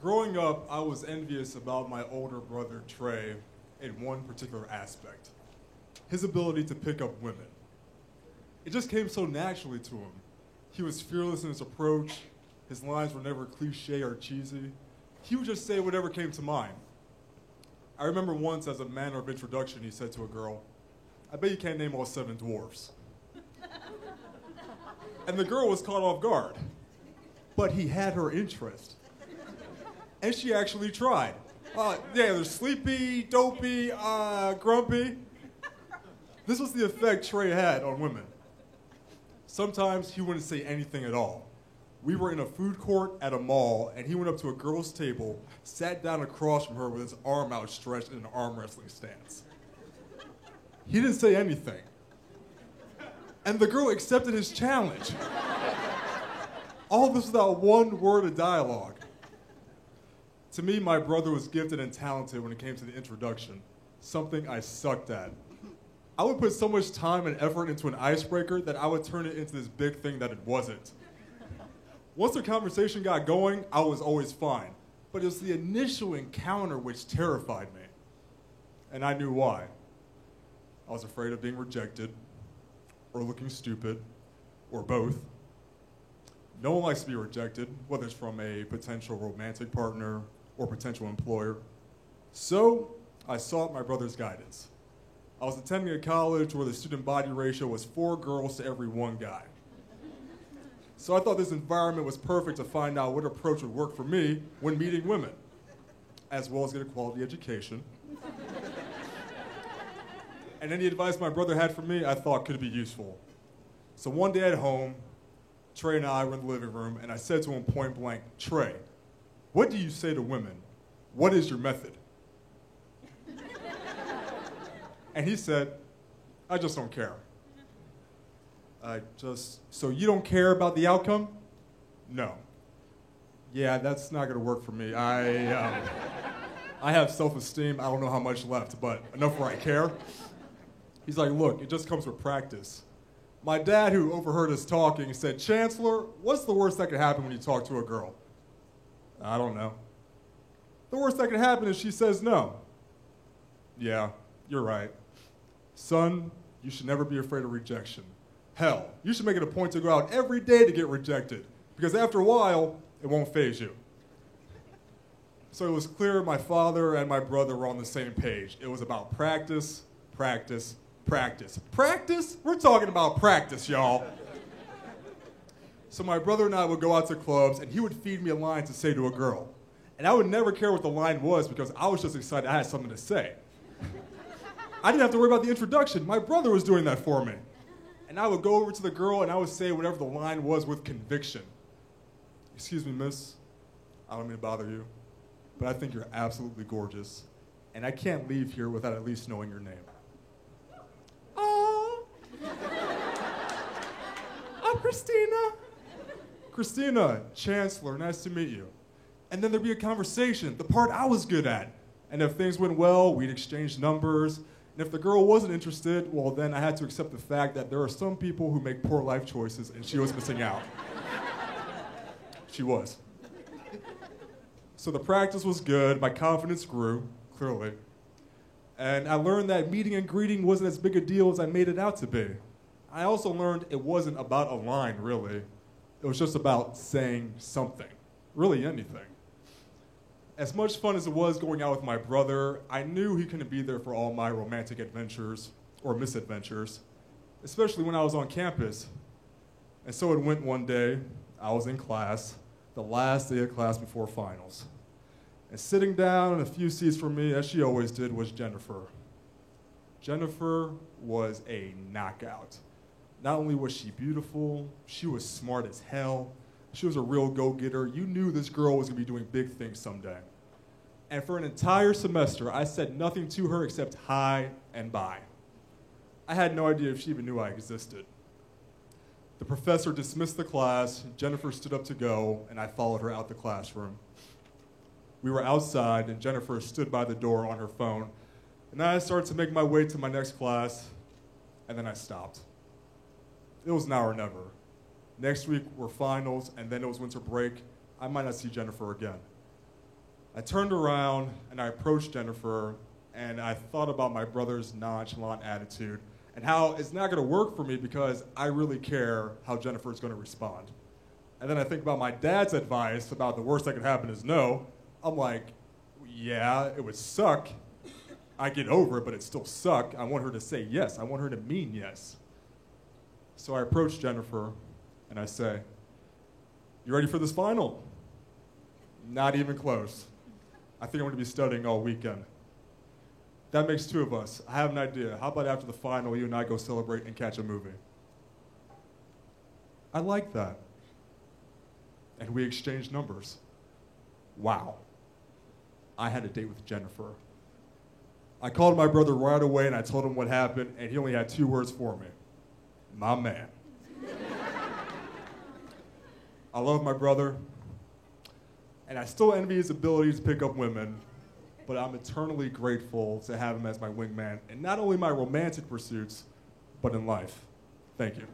Growing up, I was envious about my older brother, Trey, in one particular aspect. His ability to pick up women. It just came so naturally to him. He was fearless in his approach. His lines were never cliche or cheesy. He would just say whatever came to mind. I remember once, as a manner of introduction, he said to a girl, "I bet you can't name all 7 dwarfs." And the girl was caught off guard. But he had her interest. And she actually tried. Yeah, there's sleepy, dopey, grumpy. This was the effect Trey had on women. Sometimes he wouldn't say anything at all. We were in a food court at a mall, and he went up to a girl's table, sat down across from her with his arm outstretched in an arm wrestling stance. He didn't say anything. And the girl accepted his challenge. All this without one word of dialogue. To me, my brother was gifted and talented when it came to the introduction, something I sucked at. I would put so much time and effort into an icebreaker that I would turn it into this big thing that it wasn't. Once the conversation got going, I was always fine. But it was the initial encounter which terrified me. And I knew why. I was afraid of being rejected, or looking stupid, or both. No one likes to be rejected, whether it's from a potential romantic partner or potential employer. So I sought my brother's guidance. I was attending a college where the student body ratio was 4 girls to every 1 guy. So I thought this environment was perfect to find out what approach would work for me when meeting women, as well as get a quality education. And any advice my brother had for me, I thought could be useful. So one day at home, Trey and I were in the living room, and I said to him point blank, "Trey, what do you say to women? What is your method?" And he said, "I just don't care." So you don't care about the outcome? No. Yeah, that's not gonna work for me. I have self-esteem. I don't know how much left, but enough where I care. He's like, "Look, it just comes with practice." My dad, who overheard us talking, said, "Chancellor, what's the worst that could happen when you talk to a girl?" "I don't know." "The worst that could happen is she says no." "Yeah, you're right." "Son, you should never be afraid of rejection. Hell, you should make it a point to go out every day to get rejected, because after a while, it won't faze you." So it was clear my father and my brother were on the same page. It was about practice, practice, practice. Practice? We're talking about practice, y'all. So my brother and I would go out to clubs, and he would feed me a line to say to a girl. And I would never care what the line was because I was just excited I had something to say. I didn't have to worry about the introduction. My brother was doing that for me. And I would go over to the girl, and I would say whatever the line was with conviction. "Excuse me, miss. I don't mean to bother you, but I think you're absolutely gorgeous. And I can't leave here without at least knowing your name." "Oh, I'm Christina." "Christina, Chancellor, nice to meet you." And then there'd be a conversation, the part I was good at. And if things went well, we'd exchange numbers. And if the girl wasn't interested, well, then I had to accept the fact that there are some people who make poor life choices, and she was missing out. She was. So the practice was good, my confidence grew, clearly. And I learned that meeting and greeting wasn't as big a deal as I made it out to be. I also learned it wasn't about a line, really. It was just about saying something, really anything. As much fun as it was going out with my brother, I knew he couldn't be there for all my romantic adventures or misadventures, especially when I was on campus. And so it went one day. I was in class, the last day of class before finals. And sitting down a few seats from me, as she always did, was Jennifer. Jennifer was a knockout. Not only was she beautiful, she was smart as hell. She was a real go-getter. You knew this girl was gonna be doing big things someday. And for an entire semester, I said nothing to her except hi and bye. I had no idea if she even knew I existed. The professor dismissed the class, Jennifer stood up to go, and I followed her out the classroom. We were outside, and Jennifer stood by the door on her phone. And I started to make my way to my next class, and then I stopped. It was now or never. Next week were finals, and then it was winter break. I might not see Jennifer again. I turned around and I approached Jennifer, and I thought about my brother's nonchalant attitude and how it's not going to work for me because I really care how Jennifer is going to respond. And then I think about my dad's advice about the worst that could happen is no. I'm like, yeah, it would suck. I get over it, but it still suck. I want her to say yes. I want her to mean yes. So I approach Jennifer and I say, you ready for this final? Not even close. I think I'm going to be studying all weekend. That makes two of us. I have an idea. How about after the final, you and I go celebrate and catch a movie? I like that. And we exchanged numbers. Wow. I had a date with Jennifer. I called my brother right away and I told him what happened, and he only had 2 words for me. My man. I love my brother, and I still envy his ability to pick up women, but I'm eternally grateful to have him as my wingman in not only my romantic pursuits, but in life. Thank you.